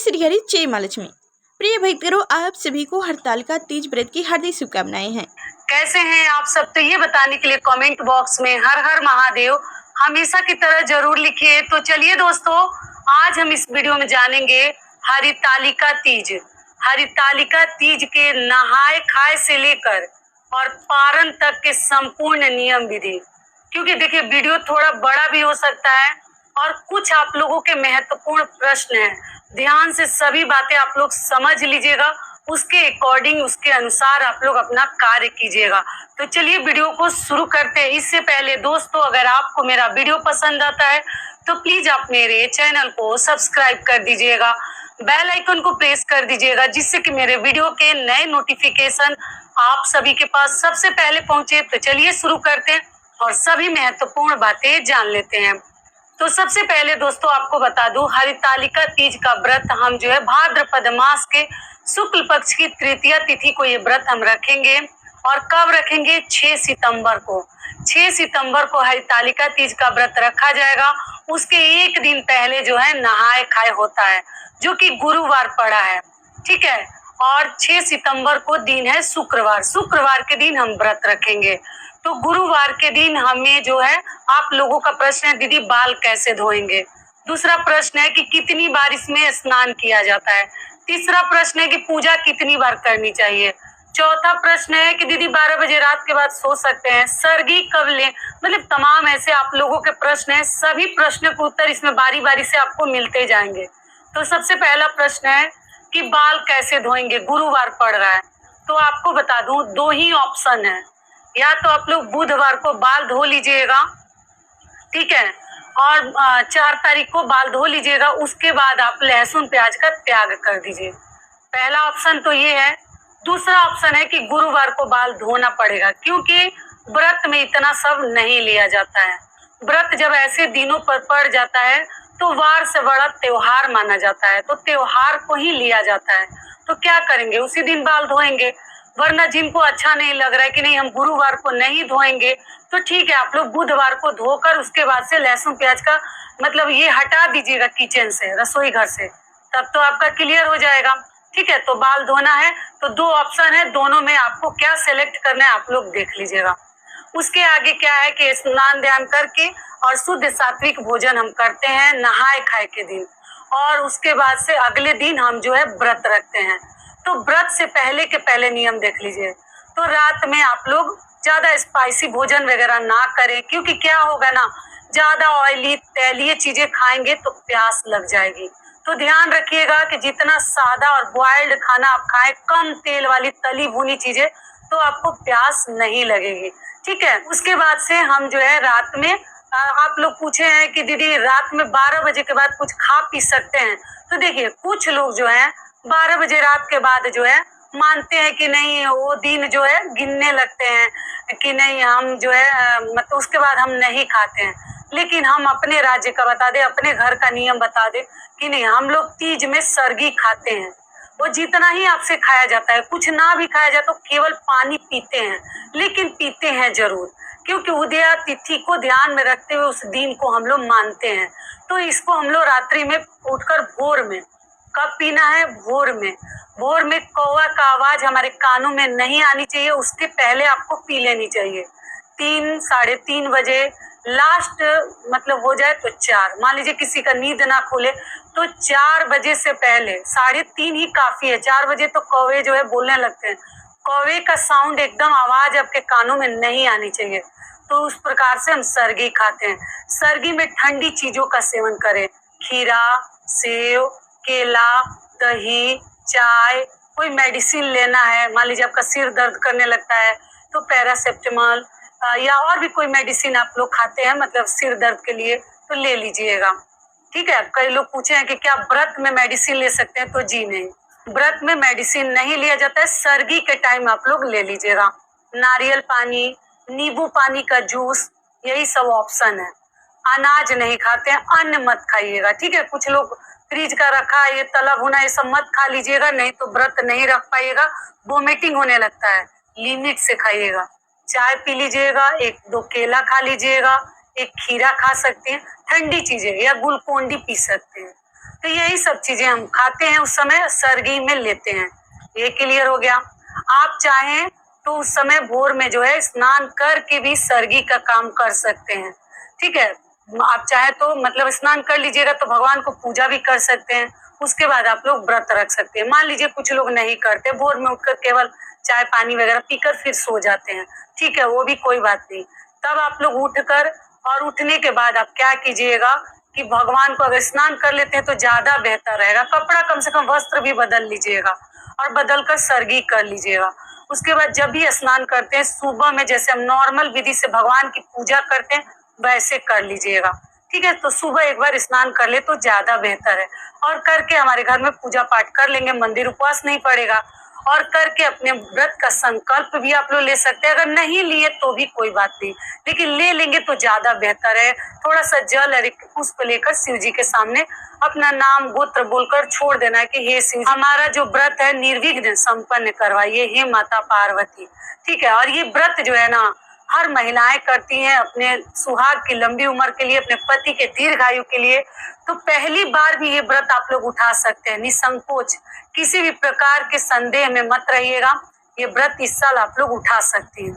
श्री हरि जय माँ लक्ष्मी। प्रिय भक्तों, आप सभी को हरतालिका तीज व्रत की हार्दिक शुभकामनाएं हैं। कैसे हैं आप सब? तो ये बताने के लिए कमेंट बॉक्स में हर हर महादेव हमेशा की तरह जरूर लिखिए। तो चलिए दोस्तों, आज हम इस वीडियो में जानेंगे हरितालिका तीज। हरितालिका तीज के नहाए खाए से लेकर और पारण तक के संपूर्ण नियम विधि। क्योंकि देखिए, वीडियो थोड़ा बड़ा भी हो सकता है और कुछ आप लोगों के महत्वपूर्ण प्रश्न हैं। ध्यान से सभी बातें आप लोग समझ लीजिएगा, उसके अकॉर्डिंग, उसके अनुसार आप लोग अपना कार्य कीजिएगा। तो चलिए वीडियो को शुरू करते हैं। इससे पहले दोस्तों, अगर आपको मेरा वीडियो पसंद आता है तो प्लीज आप मेरे चैनल को सब्सक्राइब कर दीजिएगा, बेल आइकन को प्रेस कर दीजिएगा, जिससे कि मेरे वीडियो के नए नोटिफिकेशन आप सभी के पास सबसे पहले पहुंचे। तो चलिए शुरू करते हैं और सभी महत्वपूर्ण बातें जान लेते हैं। तो सबसे पहले दोस्तों आपको बता दूं, हरितालिका तीज का व्रत हम जो है भाद्रपद मास के शुक्ल पक्ष की तृतीया तिथि को ये व्रत हम रखेंगे। और कब रखेंगे? 6 सितंबर को। 6 सितंबर को हरितालिका तीज का व्रत रखा जाएगा। उसके एक दिन पहले जो है नहाए खाए होता है, जो कि गुरुवार पड़ा है, ठीक है। और 6 सितंबर को दिन है शुक्रवार। शुक्रवार के दिन हम व्रत रखेंगे। तो गुरुवार के दिन हमें जो है, आप लोगों का प्रश्न है दीदी बाल कैसे धोएंगे। दूसरा प्रश्न है कि कितनी बार इसमें स्नान किया जाता है। तीसरा प्रश्न है कि पूजा कितनी बार करनी चाहिए। चौथा प्रश्न है कि दीदी 12 बजे रात के बाद सो सकते हैं। सरगी कब लें। मतलब तमाम ऐसे आप लोगों के प्रश्न हैं। सभी प्रश्न के उत्तर इसमें बारी बारी से आपको मिलते जाएंगे। तो सबसे पहला प्रश्न है कि बाल कैसे धोएंगे, गुरुवार पड़ रहा है। तो आपको बता दूं, 2 ही ऑप्शन है। या तो आप लोग बुधवार को बाल धो लीजिएगा, ठीक है, और 4 तारीख को बाल धो लीजिएगा। उसके बाद आप लहसुन प्याज का त्याग कर दीजिए। पहला ऑप्शन तो ये है। दूसरा ऑप्शन है कि गुरुवार को बाल धोना पड़ेगा, क्योंकि व्रत में इतना सब नहीं लिया जाता है। व्रत जब ऐसे दिनों पर पड़ जाता है तो वार से बड़ा त्योहार माना जाता है, तो त्योहार को ही लिया जाता है। तो क्या करेंगे, उसी दिन बाल धोएंगे। वरना जिनको अच्छा नहीं लग रहा है कि नहीं हम गुरुवार को नहीं धोएंगे, तो ठीक है, आप लोग बुधवार को धोकर उसके बाद से लहसुन प्याज का मतलब ये हटा दीजिएगा किचन से, रसोई घर से, तब तो आपका क्लियर हो जाएगा, ठीक है। तो बाल धोना है तो 2 ऑप्शन है, दोनों में आपको क्या सेलेक्ट करना है आप लोग देख लीजिएगा। उसके आगे क्या है कि स्नान ध्यान करके और शुद्ध सात्विक भोजन हम करते हैं नहाए खाए के दिन। और उसके बाद से अगले दिन हम जो है व्रत रखते हैं। तो व्रत से पहले के पहले नियम देख लीजिए। तो रात में आप लोग ज्यादा स्पाइसी भोजन वगैरह ना करें, क्योंकि क्या होगा ना, ज्यादा ऑयली तैलीय चीजें खाएंगे तो प्यास लग जाएगी। तो ध्यान रखिएगा कि जितना सादा और बॉइल्ड खाना आप खाएं, कम तेल वाली तली भुनी चीजें, तो आपको प्यास नहीं लगेगी, ठीक है। उसके बाद से हम जो है रात में आप लोग पूछे हैं कि दीदी रात में 12 बजे के बाद कुछ खा पी सकते हैं। तो देखिए, कुछ लोग जो है 12 बजे रात के बाद जो है मानते हैं कि नहीं, वो दिन जो है गिनने लगते हैं कि नहीं हम जो है मतलब उसके बाद हम नहीं खाते हैं। लेकिन हम अपने राज्य का बता दें, अपने घर का नियम बता दें कि नहीं, हम लोग तीज में सरगी खाते हैं। वो जितना ही आपसे खाया जाता है, कुछ ना भी खाया जाए तो केवल पानी पीते हैं, लेकिन पीते हैं जरूर, क्योंकि उदया तिथि को ध्यान में रखते हुए उस दिन को हम लोग मानते हैं। तो इसको हम लोग रात्रि में उठकर भोर में, कब पीना है? भोर में। भोर में कौवा का आवाज हमारे कानों में नहीं आनी चाहिए, उसके पहले आपको पी लेनी चाहिए। 3 साढ़े 3 बजे लास्ट मतलब हो जाए तो 4, मान लीजिए किसी का नींद ना खुले तो 4 बजे से पहले, 3:30 ही काफी है। 4 बजे तो कौवे जो है बोलने लगते हैं। कौवे का साउंड एकदम आवाज आपके कानों में नहीं आनी चाहिए। तो उस प्रकार से हम सरगी खाते हैं। सरगी में ठंडी चीजों का सेवन करें, खीरा, सेव, केला, दही, चाय। कोई मेडिसिन लेना है, मान लीजिए आपका सिर दर्द करने लगता है तो पैरासेटामोल या और भी कोई मेडिसिन आप लोग खाते हैं मतलब सिर दर्द के लिए, तो ले लीजिएगा, ठीक है। कई लोग पूछे हैं कि क्या व्रत में मेडिसिन ले सकते हैं, तो जी नहीं, व्रत में मेडिसिन नहीं लिया जाता है। सरगी के टाइम आप लोग ले लीजिएगा। नारियल पानी, नींबू पानी का जूस, यही सब ऑप्शन है। अनाज नहीं खाते हैं, अन्न मत खाइएगा, ठीक है। कुछ लोग फ्रीज का रखा है, ये तला भुना ये सब मत खा लीजिएगा, नहीं तो व्रत नहीं रख पाइएगा, वोमिटिंग होने लगता है। लिमिट से खाइएगा। चाय पी लीजिएगा, 1-2 केला खा लीजिएगा, एक खीरा खा सकते हैं, ठंडी चीजें, या ग्लूकोन डी पी सकते हैं। तो यही सब चीजें हम खाते हैं, उस समय सर्गी में लेते हैं। ये क्लियर हो गया। आप चाहें तो उस समय भोर में जो है स्नान करके भी सर्गी का काम कर सकते हैं। ठीक है, आप चाहे तो मतलब स्नान कर लीजिएगा तो भगवान को पूजा भी कर सकते हैं। उसके बाद आप लोग व्रत रख सकते हैं। मान लीजिए कुछ लोग नहीं करते, भोर में उठकर केवल चाय पानी वगैरह पीकर फिर सो जाते हैं, ठीक है, वो भी कोई बात नहीं। तब आप लोग उठकर और उठने के बाद आप क्या कीजिएगा कि भगवान को अगर स्नान कर लेते हैं तो ज्यादा बेहतर रहेगा। कपड़ा कम से कम वस्त्र भी बदल लीजिएगा और बदल कर सर्गी कर लीजिएगा। उसके बाद जब भी स्नान करते हैं सुबह में जैसे हम नॉर्मल विधि से भगवान की पूजा करते हैं वैसे कर लीजिएगा। ठीक है, तो सुबह एक बार स्नान कर ले तो ज्यादा बेहतर है। और करके हमारे घर में पूजा पाठ कर लेंगे, मंदिर उपवास नहीं पड़ेगा। और करके अपने व्रत का संकल्प भी आप लोग ले सकते हैं। अगर नहीं लिए तो भी कोई बात नहीं, लेकिन ले लेंगे तो ज्यादा बेहतर है। थोड़ा सा जल और एक पुष्प लेकर शिव जी के सामने अपना नाम गोत्र बोलकर छोड़ देना है कि हे शिव जी, हमारा जो व्रत है निर्विघ्न संपन्न करवाइए हे माता पार्वती। ठीक है, और ये व्रत जो है ना हर महिलाएं करती हैं अपने सुहाग की लंबी उम्र के लिए, अपने पति के दीर्घायु के लिए। तो पहली बार भी ये व्रत आप लोग उठा सकते हैं निसंकोच, किसी भी प्रकार के संदेह में मत रहिएगा। ये व्रत इस साल आप लोग उठा सकती हैं।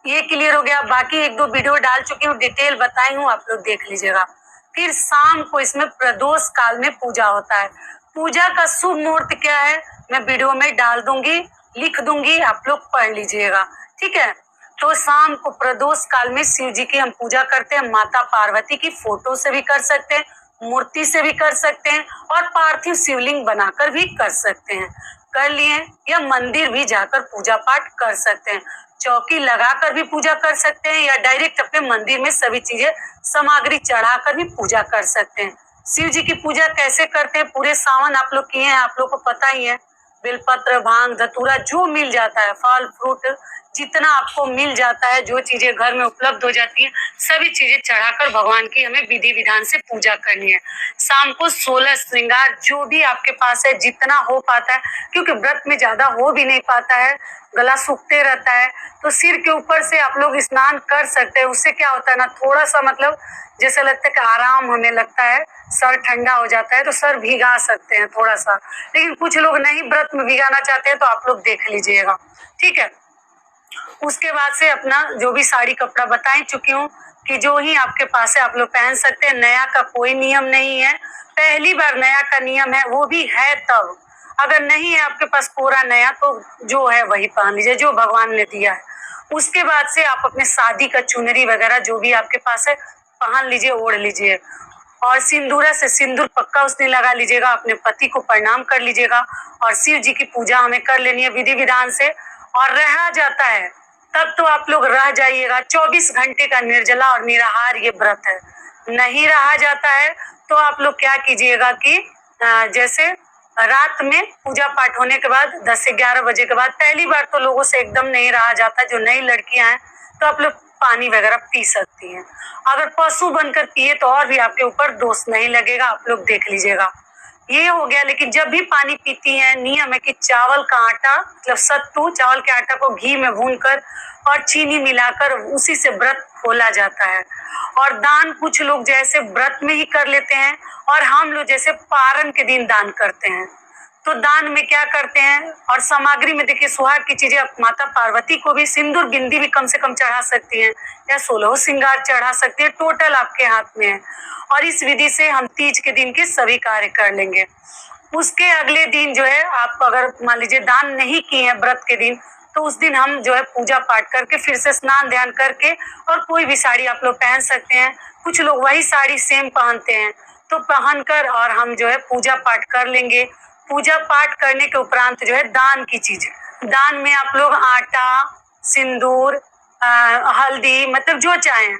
ये क्लियर हो गया। बाकी एक दो वीडियो डाल चुकी हूँ, डिटेल बताई हूँ, आप लोग देख लीजिएगा। फिर शाम को इसमें प्रदोष काल में पूजा होता है। पूजा का शुभ मुहूर्त क्या है मैं वीडियो में डाल दूंगी, लिख दूंगी, आप लोग पढ़ लीजिएगा। ठीक है, तो शाम को प्रदोष काल में शिव जी की हम पूजा करते हैं। माता पार्वती की फोटो से भी कर सकते हैं, मूर्ति से भी कर सकते हैं और पार्थिव शिवलिंग बनाकर भी कर सकते हैं। कर लिए, या मंदिर भी जाकर पूजा पाठ कर सकते हैं। चौकी लगाकर भी पूजा कर सकते हैं या डायरेक्ट अपने मंदिर में सभी चीजें सामग्री चढ़ाकर भी पूजा कर सकते हैं। शिव जी की पूजा कैसे करते हैं पूरे सावन आप लोग किए हैं, आप लोग को पता ही है। बेलपत्र, भांग, धतूरा जो मिल जाता है, फल फ्रूट जितना आपको मिल जाता है, जो चीजें घर में उपलब्ध हो जाती है, सभी चीजें चढ़ाकर भगवान की हमें विधि विधान से पूजा करनी है। शाम को 16 श्रृंगार जो भी आपके पास है जितना हो पाता है, क्योंकि व्रत में ज्यादा हो भी नहीं पाता है, गला सूखते रहता है, तो सिर के ऊपर से आप लोग स्नान कर सकते हैं। उससे क्या होता है ना, थोड़ा सा मतलब जैसे लगता है कि आराम हमें लगता है, सर ठंडा हो जाता है, तो सर भिगा सकते हैं थोड़ा सा। लेकिन कुछ लोग नहीं व्रत में भिगाना चाहते हैं तो आप लोग देख लीजिएगा। ठीक है, उसके बाद से अपना जो भी साड़ी कपड़ा बता ही चुकी हूँ कि जो ही आपके पास है आप लोग पहन सकते हैं। नया का कोई नियम नहीं है, पहली बार नया का नियम है, वो भी है तब। अगर नहीं है आपके पास पूरा नया तो जो है वही पहन लीजिए जो भगवान ने दिया है। उसके बाद से आप अपने शादी का चुनरी वगैरह जो भी आपके पास है पहन लीजिए, ओढ़ लीजिए। और सिंदूरा से सिंदूर पक्का उसने लगा लीजिएगा, अपने पति को प्रणाम कर लीजिएगा और शिव जी की पूजा हमें कर लेनी है विधि विधान से। और रहा जाता है तब तो आप लोग रह जाइएगा। 24 घंटे का निर्जला और निराहार ये व्रत है। नहीं रहा जाता है तो आप लोग क्या कीजिएगा कि जैसे रात में पूजा पाठ होने के बाद 10 से 11 बजे के बाद, पहली बार तो लोगों से एकदम नहीं रहा जाता, जो नई लड़कियां हैं तो आप लोग पानी वगैरह पी सकती हैं। अगर पशु बनकर पिए तो और भी आपके ऊपर दोष नहीं लगेगा, आप लोग देख लीजिएगा। ये हो गया। लेकिन जब भी पानी पीती हैं नियम है कि चावल का आटा मतलब सत्तू, चावल के आटा को घी में भूनकर और चीनी मिलाकर उसी से व्रत खोला जाता है। और दान कुछ लोग जैसे व्रत में ही कर लेते हैं और हम लोग जैसे पारण के दिन दान करते हैं। तो दान में क्या करते हैं और सामग्री में देखिए सुहाग की चीजें, माता पार्वती को भी सिंदूर बिंदी भी कम से कम चढ़ा सकती हैं या 16 श्रृंगार चढ़ा सकती है, टोटल आपके हाथ में है। और इस विधि से हम तीज के दिन के सभी कार्य कर लेंगे। उसके अगले दिन जो है आप अगर मान लीजिए दान नहीं किए हैं व्रत के दिन, तो उस दिन हम जो है पूजा पाठ करके फिर से स्नान ध्यान करके और कोई भी साड़ी आप लोग पहन सकते हैं। कुछ लोग वही साड़ी सेम पहनते हैं, तो पहनकर और हम जो है पूजा पाठ कर लेंगे। पूजा पाठ करने के उपरांत जो है दान की चीज, दान में आप लोग आटा, सिंदूर, हल्दी मतलब जो चाहें,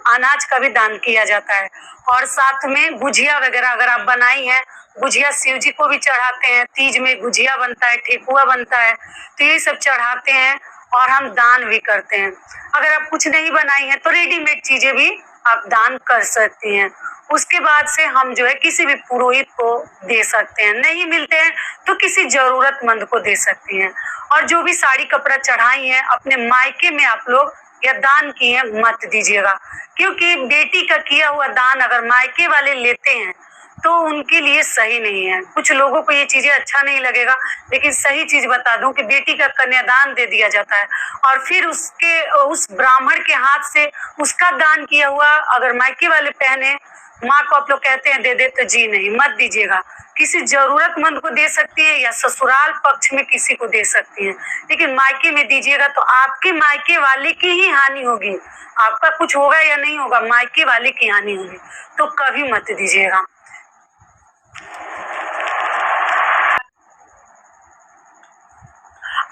अनाज का भी दान किया जाता है। और साथ में गुजिया वगैरह अगर आप बनाई हैं, गुजिया शिव जी को भी चढ़ाते हैं। तीज में गुजिया बनता है, ठेकुआ बनता है, तो ये सब चढ़ाते हैं और हम दान भी करते हैं। अगर आप कुछ नहीं बनाई हैं तो रेडीमेड चीजें भी आप दान कर सकती हैं। उसके बाद से हम जो है किसी भी पुरोहित को दे सकते हैं, नहीं मिलते हैं तो किसी जरूरतमंद को दे सकती हैं। और जो भी साड़ी कपड़ा चढ़ाई है अपने मायके में आप लोग या दान किए मत दीजिएगा, क्योंकि बेटी का किया हुआ दान अगर मायके वाले लेते हैं तो उनके लिए सही नहीं है। कुछ लोगों को ये चीजें अच्छा नहीं लगेगा, लेकिन सही चीज बता दूं कि बेटी का कन्यादान दे दिया जाता है और फिर उस ब्राह्मण के हाथ से उसका दान किया हुआ अगर मायके वाले पहने, माँ को आप लोग कहते हैं दे दे, तो जी नहीं, मत दीजिएगा। किसी जरूरतमंद को दे सकती है या ससुराल पक्ष में किसी को दे सकती है, लेकिन मायके में दीजिएगा तो आपके मायके वाले की ही हानि होगी। आपका कुछ होगा या नहीं होगा, मायके वाले की हानि होगी, तो कभी मत दीजिएगा।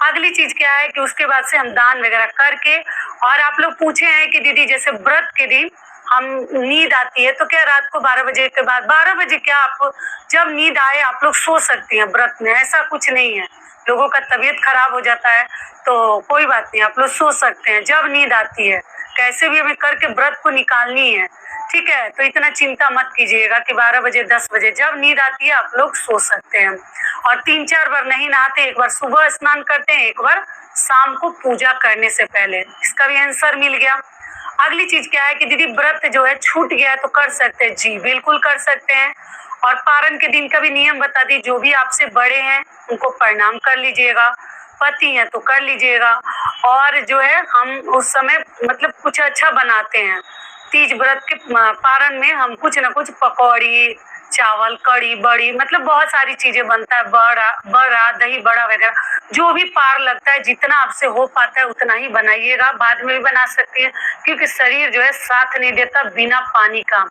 अगली चीज क्या है कि उसके बाद से हम दान वगैरह करके, और आप लोग पूछे हैं कि दीदी जैसे व्रत के दिन हम नींद आती है तो क्या रात को 12 बजे के बाद, 12 बजे क्या, आप जब नींद आए आप लोग सो सकती हैं व्रत में, ऐसा कुछ नहीं है। लोगों का तबीयत खराब हो जाता है तो कोई बात नहीं, आप लोग सो सकते हैं जब नींद आती है, कैसे भी हमें करके व्रत को निकालनी है, ठीक है। तो इतना चिंता मत कीजिएगा कि 12 बजे 10 बजे, जब नींद आती है आप लोग सो सकते हैं। और 3-4 बार नहीं नहाते, एक बार सुबह स्नान करते हैं, एक बार शाम को पूजा करने से पहले। इसका भी आंसर मिल गया। अगली चीज क्या है कि दीदी व्रत जो है छूट गया है तो कर सकते हैं, जी बिल्कुल कर सकते हैं। और पारण के दिन का भी नियम बता दी, जो भी आपसे बड़े हैं उनको प्रणाम कर लीजिएगा, पति हैं तो कर लीजिएगा। और जो है हम उस समय मतलब कुछ अच्छा बनाते हैं, तीज व्रत के पारण में हम कुछ ना कुछ पकौड़ी, चावल, कड़ी, बड़ी, मतलब बहुत सारी चीजें बनता है, बड़ा दही बड़ा वगैरह, जो भी पार लगता है, जितना आपसे हो पाता है उतना ही बनाइएगा। बाद में भी बना सकती है क्योंकि शरीर जो है साथ नहीं देता बिना पानी का,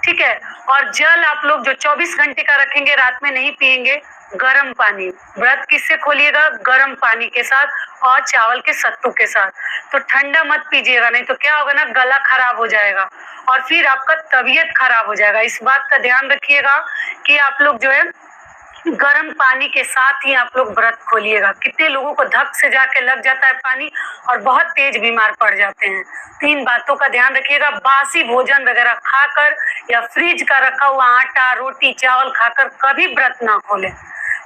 ठीक है। और जल आप लोग जो 24 घंटे का रखेंगे, रात में नहीं पिएंगे, गर्म पानी। व्रत किससे खोलिएगा, गर्म पानी के साथ और चावल के सत्तू के साथ। तो ठंडा मत पीजिएगा, नहीं तो क्या होगा ना, गला खराब हो जाएगा और फिर आपका तबीयत खराब हो जाएगा। इस बात का ध्यान रखिएगा कि आप लोग जो है गर्म पानी के साथ ही आप लोग व्रत खोलिएगा। कितने लोगों को धक से जाके लग जाता है पानी और बहुत तेज बीमार पड़ जाते हैं। तो इन बातों का ध्यान रखिएगा। बासी भोजन वगैरह खाकर या फ्रिज का रखा हुआ आटा, रोटी, चावल खाकर कभी व्रत ना खोलें।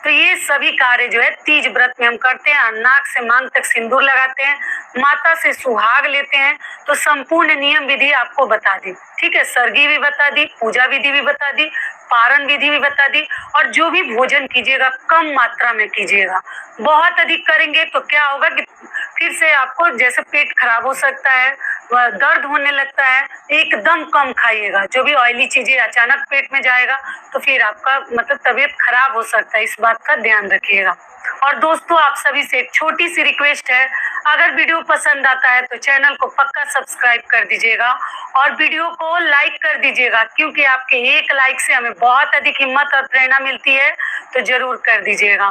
तो ये सभी कार्य जो है तीज व्रत में हम करते हैं। नाक से मांग तक सिंदूर लगाते हैं, माता से सुहाग लेते हैं। तो संपूर्ण नियम विधि आपको बता दी, ठीक है। सरगी भी बता दी, पूजा विधि भी बता दी, पारण विधि भी बता दी। और जो भी भोजन कीजिएगा कम मात्रा में कीजिएगा। बहुत अधिक करेंगे तो क्या होगा कि फिर से आपको जैसे पेट खराब हो सकता है, दर्द होने लगता है। एकदम कम खाइएगा, जो भी ऑयली चीजें अचानक पेट में जाएगा तो फिर आपका मतलब तबीयत खराब हो सकता है, इस बात का ध्यान रखिएगा। और दोस्तों आप सभी से एक छोटी सी रिक्वेस्ट है, अगर वीडियो पसंद आता है तो चैनल को पक्का सब्सक्राइब कर दीजिएगा और वीडियो को लाइक कर दीजिएगा, क्योंकि आपके एक लाइक से हमें बहुत अधिक हिम्मत और प्रेरणा मिलती है। तो जरूर कर दीजिएगा।